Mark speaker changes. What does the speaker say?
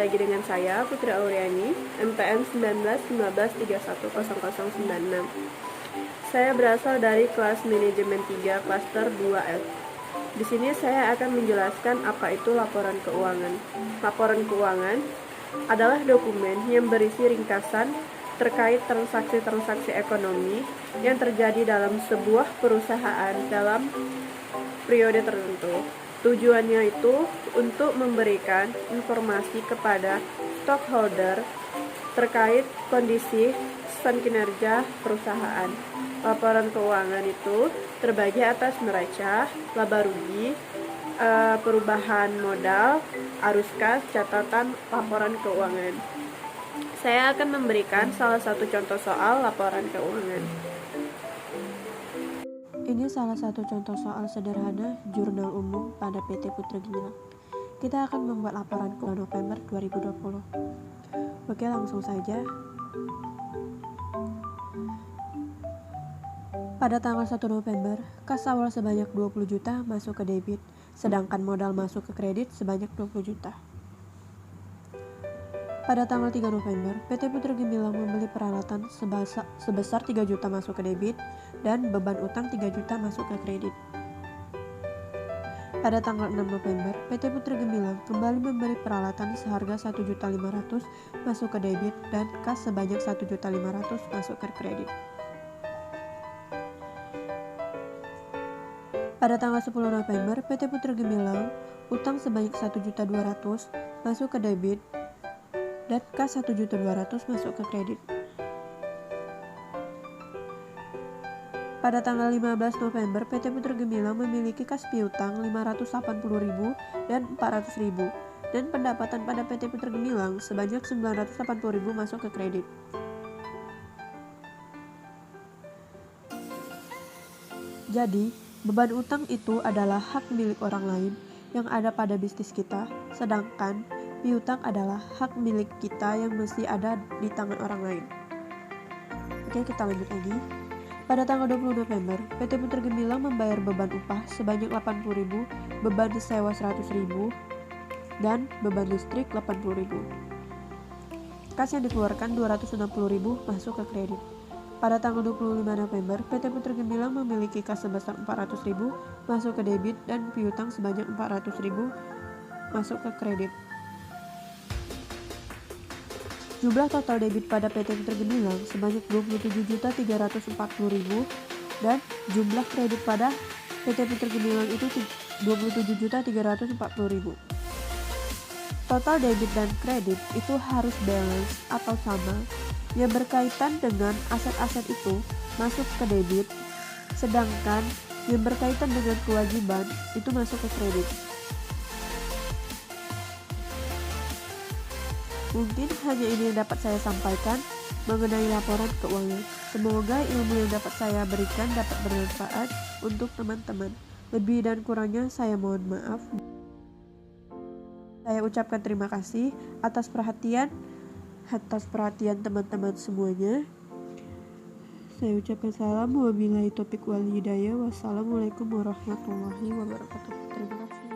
Speaker 1: lagi dengan saya, Putri Auriani, MPN 1915310096. Saya berasal dari kelas manajemen 3, klaster 2F. Di sini saya akan menjelaskan apa itu laporan keuangan. Laporan keuangan adalah dokumen yang berisi ringkasan terkait transaksi-transaksi ekonomi yang terjadi dalam sebuah perusahaan dalam periode tertentu. Tujuannya itu untuk memberikan informasi kepada stockholder terkait kondisi dan kinerja perusahaan. Laporan keuangan itu terbagi atas neraca, laba rugi, perubahan modal, arus kas, catatan laporan keuangan. Saya akan memberikan salah satu contoh soal laporan keuangan.
Speaker 2: Ini salah satu contoh soal sederhana jurnal umum pada PT Putra Gemilang. Kita akan membuat laporan keuangan November 2020. Oke, langsung saja. Pada tanggal 1 November, kas awal sebanyak 20 juta masuk ke debit, sedangkan modal masuk ke kredit sebanyak 20 juta. Pada tanggal 3 November, PT Putra Gemilang membeli peralatan sebesar 3 juta masuk ke debit dan beban utang 3 juta masuk ke kredit. Pada tanggal 6 November, PT Putra Gemilang kembali membeli peralatan seharga 1.500.000 masuk ke debit dan kas sebanyak 1.500.000 masuk ke kredit. Pada tanggal 10 November, PT Putra Gemilang utang sebanyak 1.200.000 masuk ke debit dan kas 1.200.000 masuk ke kredit. Pada tanggal 15 November, PT Putra Gemilang memiliki kas piutang 580.000 dan 400.000 dan pendapatan pada PT Putra Gemilang sebanyak 980.000 masuk ke kredit. Jadi, beban utang itu adalah hak milik orang lain yang ada pada bisnis kita, sedangkan piutang adalah hak milik kita yang mesti ada di tangan orang lain. Oke, kita lanjut lagi. Pada tanggal 20 November, PT Putra Gemilang membayar beban upah sebanyak 80.000, beban sewa 100.000, dan beban listrik 80.000. Kas yang dikeluarkan 260.000 masuk ke kredit. Pada tanggal 25 November, PT Putra Gemilang memiliki kas sebesar 400.000 masuk ke debit dan piutang sebanyak 400.000 masuk ke kredit. Jumlah total debit pada PT Putra Gemilang sebanyak 27.340.000 dan jumlah kredit pada PT Putra Gemilang itu 27.340.000. Total debit dan kredit itu harus balance atau sama, yang berkaitan dengan aset-aset itu masuk ke debit, sedangkan yang berkaitan dengan kewajiban itu masuk ke kredit. Mungkin hanya ini yang dapat saya sampaikan mengenai laporan keuangan. Semoga ilmu yang dapat saya berikan dapat bermanfaat untuk teman-teman. Lebih dan kurangnya saya mohon maaf. Saya ucapkan terima kasih atas perhatian teman-teman semuanya. Saya ucapkan salam wabillahi taufiq wal hidayah. Wassalamualaikum warahmatullahi wabarakatuh. Terima kasih.